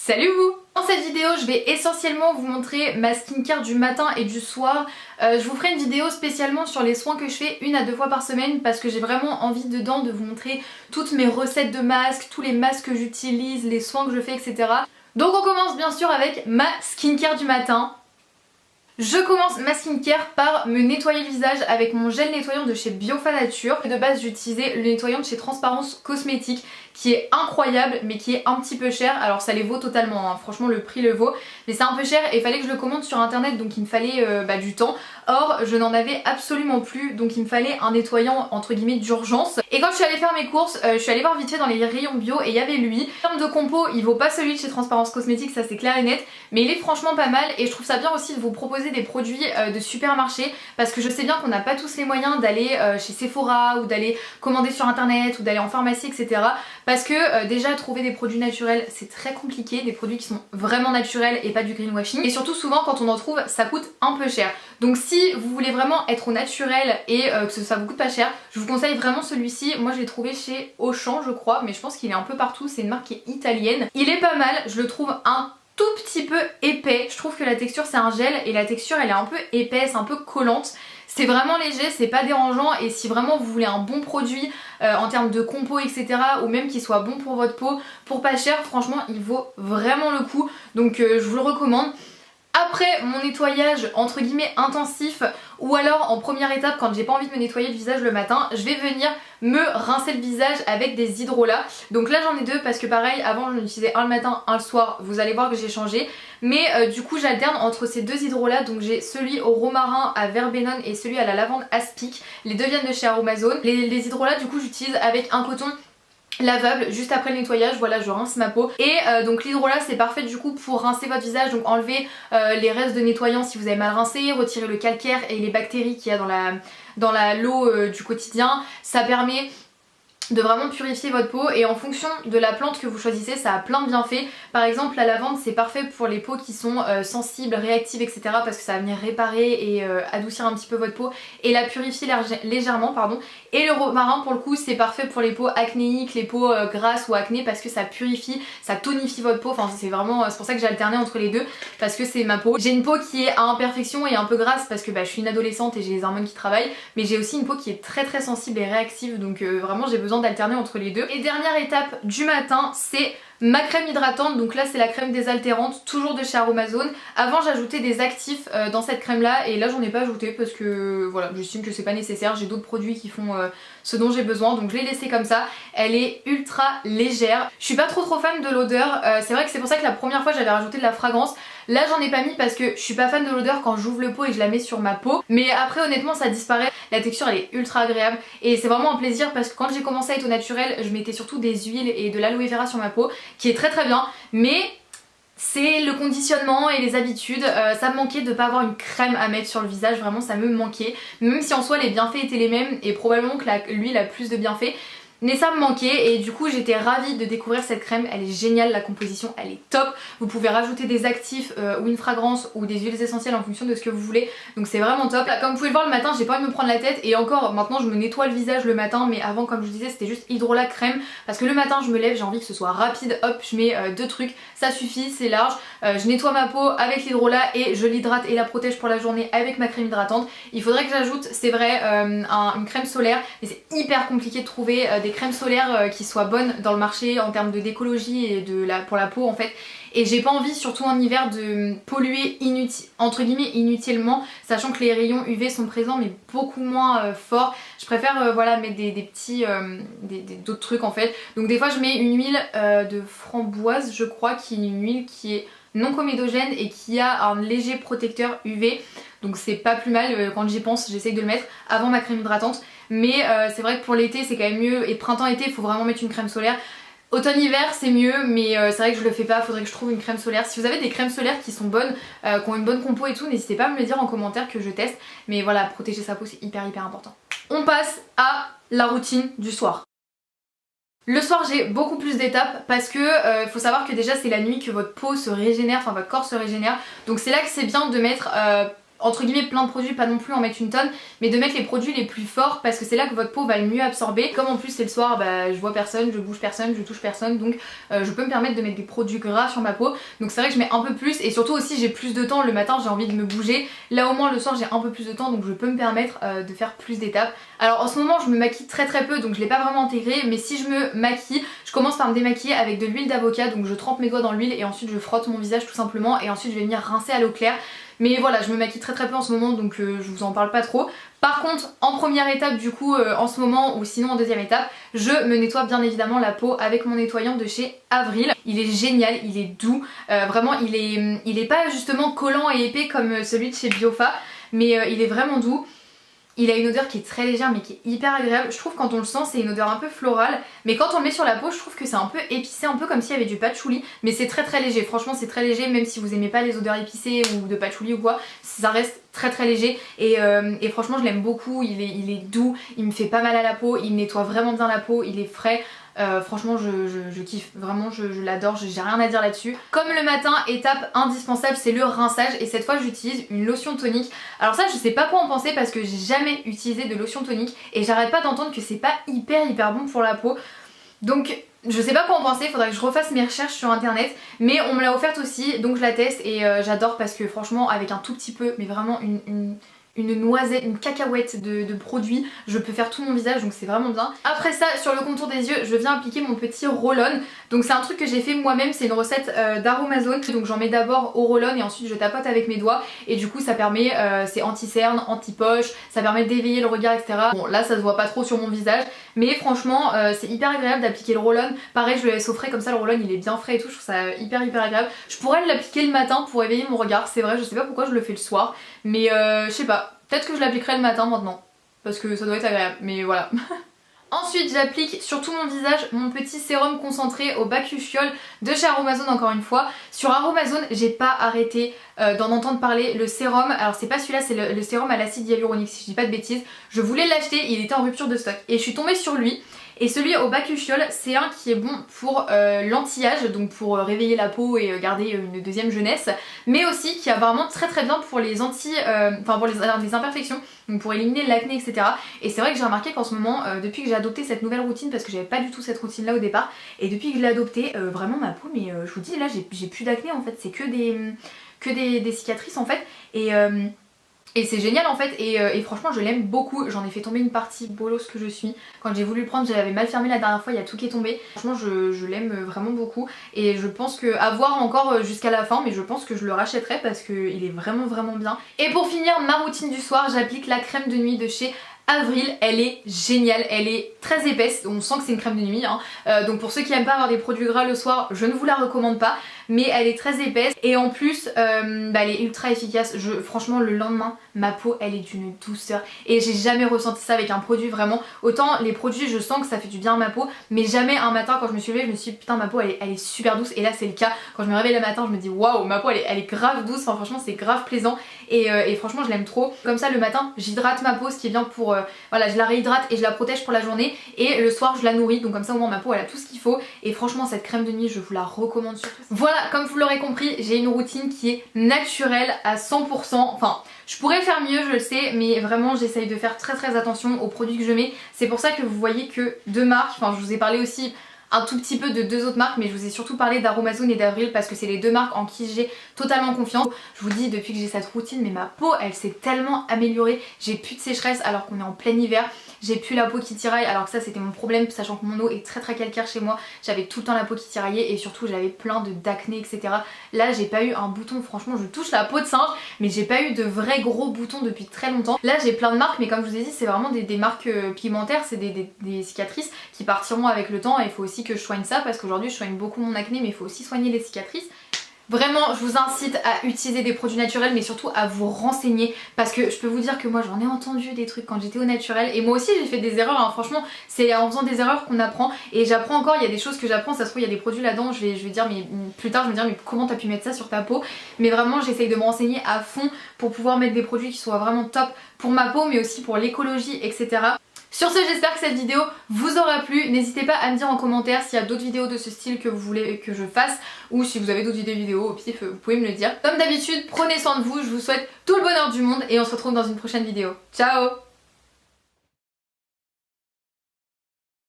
Salut vous! Dans cette vidéo, je vais essentiellement vous montrer ma skincare du matin et du soir. Je vous ferai une vidéo spécialement sur les soins que je fais 1 à 2 fois par semaine parce que j'ai vraiment envie dedans de vous montrer toutes mes recettes de masques, tous les masques que j'utilise, les soins que je fais, etc. Donc on commence bien sûr avec ma skincare du matin. Je commence ma skincare par me nettoyer le visage avec mon gel nettoyant de chez Biofa Nature. De base j'utilisais le nettoyant de chez Transparence Cosmétique qui est incroyable mais qui est un petit peu cher. Alors ça les vaut totalement, hein. Franchement le prix le vaut, mais c'est un peu cher et il fallait que je le commande sur internet, donc il me fallait du temps. Or je n'en avais absolument plus, donc il me fallait un nettoyant entre guillemets d'urgence. Et quand je suis allée faire mes courses, je suis allée voir vite fait dans les rayons bio et il y avait lui. En termes de compo, il vaut pas celui de chez Transparence Cosmétique, ça c'est clair et net, mais il est franchement pas mal et je trouve ça bien aussi de vous proposer des produits de supermarché parce que je sais bien qu'on n'a pas tous les moyens d'aller chez Sephora ou d'aller commander sur internet ou d'aller en pharmacie, etc. Parce que déjà trouver des produits naturels c'est très compliqué, des produits qui sont vraiment naturels et pas du greenwashing, et surtout souvent quand on en trouve ça coûte un peu cher. Donc si vous voulez vraiment être au naturel et que ça vous coûte pas cher, je vous conseille vraiment celui-ci. Moi je l'ai trouvé chez Auchan je crois, mais je pense qu'il est un peu partout, c'est une marque qui est italienne. Il est pas mal, je le trouve un tout petit peu épais. Je trouve que la texture c'est un gel et la texture elle est un peu épaisse, un peu collante. C'est vraiment léger, c'est pas dérangeant, et si vraiment vous voulez un bon produit en termes de compo, etc., ou même qui soit bon pour votre peau pour pas cher, franchement il vaut vraiment le coup, donc je vous le recommande. Après mon nettoyage entre guillemets intensif, ou alors en première étape quand j'ai pas envie de me nettoyer le visage le matin, je vais venir me rincer le visage avec des hydrolats. Donc là j'en ai 2 parce que pareil avant j'en utilisais un le matin, un le soir, vous allez voir que j'ai changé. Mais du coup j'alterne entre ces 2 hydrolats, donc j'ai celui au romarin à verbenone et celui à la lavande aspic. Les 2 viennent de chez Aromazone. Les hydrolats du coup j'utilise avec un coton lavable juste après le nettoyage, voilà je rince ma peau. Et donc l'hydrolat c'est parfait du coup pour rincer votre visage, donc enlever les restes de nettoyant si vous avez mal rincé, retirer le calcaire et les bactéries qu'il y a dans l'eau du quotidien. Ça permet de vraiment purifier votre peau, et en fonction de la plante que vous choisissez ça a plein de bienfaits. Par exemple la lavande c'est parfait pour les peaux qui sont sensibles, réactives, etc., parce que ça va venir réparer et adoucir un petit peu votre peau et la purifier légèrement, pardon. Et le romarin pour le coup c'est parfait pour les peaux acnéiques, les peaux grasses ou acné, parce que ça purifie, ça tonifie votre peau. Enfin c'est vraiment, c'est pour ça que j'ai alterné entre les deux, parce que c'est ma peau. J'ai une peau qui est à imperfection et un peu grasse parce que je suis une adolescente et j'ai les hormones qui travaillent, mais j'ai aussi une peau qui est très sensible et réactive, donc vraiment j'ai besoin d'alterner entre les deux. Et dernière étape du matin, c'est ma crème hydratante. Donc là c'est la crème désaltérante, toujours de chez Aromazone. Avant j'ajoutais des actifs dans cette crème là, et là j'en ai pas ajouté parce que voilà, j'estime que c'est pas nécessaire, j'ai d'autres produits qui font ce dont j'ai besoin, donc je l'ai laissée comme ça. Elle est ultra légère. Je suis pas trop fan de l'odeur, c'est vrai que c'est pour ça que la première fois j'avais rajouté de la fragrance. Là j'en ai pas mis parce que je suis pas fan de l'odeur quand j'ouvre le pot et je la mets sur ma peau, mais après honnêtement ça disparaît. La texture elle est ultra agréable et c'est vraiment un plaisir, parce que quand j'ai commencé à être au naturel je mettais surtout des huiles et de l'aloe vera sur ma peau, qui est très bien, mais c'est le conditionnement et les habitudes. Ça me manquait de pas avoir une crème à mettre sur le visage, vraiment ça me manquait, même si en soi les bienfaits étaient les mêmes et probablement que l'huile a plus de bienfaits. Mais ça me manquait et du coup j'étais ravie de découvrir cette crème. Elle est géniale, la composition elle est top. Vous pouvez rajouter des actifs ou une fragrance ou des huiles essentielles en fonction de ce que vous voulez, donc c'est vraiment top. Là, comme vous pouvez le voir le matin j'ai pas envie de me prendre la tête, et encore maintenant je me nettoie le visage le matin, mais avant comme je vous disais c'était juste hydrolat crème, parce que le matin je me lève, j'ai envie que ce soit rapide, hop je mets 2 trucs, ça suffit, c'est large. Je nettoie ma peau avec l'hydrolat et je l'hydrate et la protège pour la journée avec ma crème hydratante. Il faudrait que j'ajoute, c'est vrai, une crème solaire, mais c'est hyper compliqué de trouver des crèmes solaires qui soient bonnes dans le marché en termes d'écologie et pour la peau en fait. Et j'ai pas envie, surtout en hiver, de polluer entre guillemets inutilement, sachant que les rayons UV sont présents mais beaucoup moins forts. Je préfère voilà mettre des petits d'autres trucs en fait. Donc des fois je mets une huile de framboise je crois, qui est une huile qui est non comédogène et qui a un léger protecteur UV. Donc c'est pas plus mal, quand j'y pense j'essaye de le mettre avant ma crème hydratante. Mais c'est vrai que pour l'été c'est quand même mieux, et printemps-été il faut vraiment mettre une crème solaire. Automne-hiver c'est mieux, mais c'est vrai que je le fais pas, faudrait que je trouve une crème solaire. Si vous avez des crèmes solaires qui sont bonnes, qui ont une bonne compo et tout, n'hésitez pas à me le dire en commentaire que je teste. Mais voilà, protéger sa peau c'est hyper important. On passe à la routine du soir. Le soir j'ai beaucoup plus d'étapes parce que faut savoir que déjà c'est la nuit que votre peau se régénère, enfin votre corps se régénère. Donc c'est là que c'est bien de mettre entre guillemets plein de produits, pas non plus en mettre une tonne, mais de mettre les produits les plus forts parce que c'est là que votre peau va le mieux absorber. Comme en plus c'est le soir, bah, je vois personne, je bouge personne, je touche personne, donc je peux me permettre de mettre des produits gras sur ma peau. Donc c'est vrai que je mets un peu plus et surtout aussi j'ai plus de temps. Le matin j'ai envie de me bouger, là au moins le soir j'ai un peu plus de temps, donc je peux me permettre de faire plus d'étapes. Alors en ce moment je me maquille très peu, donc je l'ai pas vraiment intégré, mais si je me maquille, je commence par me démaquiller avec de l'huile d'avocat, donc je trempe mes doigts dans l'huile et ensuite je frotte mon visage tout simplement et ensuite je vais venir rincer à l'eau claire. Mais voilà, je me maquille très peu en ce moment, donc je vous en parle pas trop. Par contre, en première étape du coup, en ce moment, ou sinon en deuxième étape, je me nettoie bien évidemment la peau avec mon nettoyant de chez Avril. Il est génial, il est doux, vraiment il est pas justement collant et épais comme celui de chez Biofa, mais il est vraiment doux. Il a une odeur qui est très légère mais qui est hyper agréable. Je trouve quand on le sent c'est une odeur un peu florale, mais quand on le met sur la peau je trouve que c'est un peu épicé, un peu comme s'il y avait du patchouli, mais c'est très léger. Franchement c'est très léger, même si vous aimez pas les odeurs épicées ou de patchouli ou quoi, ça reste très léger et franchement je l'aime beaucoup. Il est doux, il me fait pas mal à la peau, il nettoie vraiment bien la peau, il est frais. Franchement je kiffe, vraiment je l'adore, j'ai rien à dire là-dessus. Comme le matin, étape indispensable c'est le rinçage et cette fois j'utilise une lotion tonique. Alors ça je sais pas quoi en penser parce que j'ai jamais utilisé de lotion tonique et j'arrête pas d'entendre que c'est pas hyper bon pour la peau. Donc je sais pas quoi en penser, faudrait que je refasse mes recherches sur internet, mais on me l'a offerte aussi donc je la teste et j'adore parce que franchement avec un tout petit peu, mais vraiment une noisette, une cacahuète de produit, je peux faire tout mon visage donc c'est vraiment bien. Après ça sur le contour des yeux je viens appliquer mon petit roll-on, donc c'est un truc que j'ai fait moi-même, c'est une recette d'Aromazone, donc j'en mets d'abord au roll-on et ensuite je tapote avec mes doigts et du coup ça permet, c'est anti-cerne, anti-poche, ça permet d'éveiller le regard etc. Bon là ça se voit pas trop sur mon visage mais franchement c'est hyper agréable d'appliquer le roll-on, pareil je le laisse au frais comme ça, le roll-on il est bien frais et tout, je trouve ça hyper agréable. Je pourrais l'appliquer le matin pour éveiller mon regard, c'est vrai, je sais pas pourquoi je le fais le soir, mais je sais pas. Peut-être que je l'appliquerai le matin maintenant, parce que ça doit être agréable, mais voilà. Ensuite j'applique sur tout mon visage mon petit sérum concentré au bakuchiol de chez Aromazone encore une fois. Sur Aromazone j'ai pas arrêté d'en entendre parler, le sérum, alors c'est pas celui-là, c'est le sérum à l'acide hyaluronique si je dis pas de bêtises. Je voulais l'acheter, il était en rupture de stock et je suis tombée sur lui. Et celui au bakuchiol c'est un qui est bon pour l'anti-âge, donc pour réveiller la peau et garder une deuxième jeunesse, mais aussi qui est vraiment très bien pour les pour les imperfections, donc pour éliminer l'acné etc. Et c'est vrai que j'ai remarqué qu'en ce moment, depuis que j'ai adopté cette nouvelle routine, parce que j'avais pas du tout cette routine là au départ, et depuis que je l'ai adoptée, vraiment ma peau, mais je vous dis là j'ai plus d'acné en fait, c'est que des cicatrices en fait, et c'est génial en fait et franchement je l'aime beaucoup, j'en ai fait tomber une partie bolos que je suis. Quand j'ai voulu le prendre j'avais mal fermé la dernière fois, il y a tout qui est tombé. Franchement je l'aime vraiment beaucoup et je pense que à voir encore jusqu'à la fin, mais je pense que je le rachèterai parce qu'il est vraiment bien. Et pour finir ma routine du soir, j'applique la crème de nuit de chez Avril, elle est géniale, elle est très épaisse, on sent que c'est une crème de nuit hein. Donc pour ceux qui aiment pas avoir des produits gras le soir, je ne vous la recommande pas, mais elle est très épaisse et en plus elle est ultra efficace. Franchement le lendemain ma peau elle est d'une douceur et j'ai jamais ressenti ça avec un produit vraiment. Autant les produits je sens que ça fait du bien à ma peau, mais jamais un matin quand je me suis levée je me suis dit putain ma peau elle est super douce, et là c'est le cas. Quand je me réveille le matin je me dis waouh ma peau elle est grave douce, enfin franchement c'est grave plaisant et franchement je l'aime trop. Comme ça le matin j'hydrate ma peau, ce qui est bien pour voilà, je la réhydrate et je la protège pour la journée, et le soir je la nourris, donc comme ça au moins ma peau elle a tout ce qu'il faut. Et franchement cette crème de nuit je vous la recommande surtout. Voilà, comme vous l'aurez compris j'ai une routine qui est naturelle à 100%, enfin je pourrais faire mieux je le sais, mais vraiment j'essaye de faire très attention aux produits que je mets. C'est pour ça que vous voyez que deux marques, enfin je vous ai parlé aussi un tout petit peu de deux autres marques, mais je vous ai surtout parlé d'Aromazone et d'Avril parce que c'est les deux marques en qui j'ai totalement confiance. Je vous dis depuis que j'ai cette routine, mais ma peau elle s'est tellement améliorée, j'ai plus de sécheresse alors qu'on est en plein hiver, j'ai plus la peau qui tiraille alors que ça c'était mon problème, sachant que mon eau est très calcaire chez moi, j'avais tout le temps la peau qui tiraillait et surtout j'avais plein d'acné etc. Là j'ai pas eu un bouton, franchement je touche la peau de singe mais j'ai pas eu de vrais gros boutons depuis très longtemps. Là j'ai plein de marques mais comme je vous ai dit c'est vraiment des marques pigmentaires, c'est des cicatrices qui partiront avec le temps et il faut aussi que je soigne ça parce qu'aujourd'hui je soigne beaucoup mon acné mais il faut aussi soigner les cicatrices. Vraiment je vous incite à utiliser des produits naturels mais surtout à vous renseigner parce que je peux vous dire que moi j'en ai entendu des trucs quand j'étais au naturel et moi aussi j'ai fait des erreurs hein. Franchement c'est en faisant des erreurs qu'on apprend et j'apprends encore, il y a des choses que j'apprends, ça se trouve il y a des produits là-dedans, je vais dire mais plus tard je vais me dire mais comment t'as pu mettre ça sur ta peau, mais vraiment j'essaye de me renseigner à fond pour pouvoir mettre des produits qui soient vraiment top pour ma peau mais aussi pour l'écologie etc. Sur ce, j'espère que cette vidéo vous aura plu. N'hésitez pas à me dire en commentaire s'il y a d'autres vidéos de ce style que vous voulez que je fasse, ou si vous avez d'autres idées vidéos au pif, vous pouvez me le dire. Comme d'habitude, prenez soin de vous, je vous souhaite tout le bonheur du monde et on se retrouve dans une prochaine vidéo. Ciao!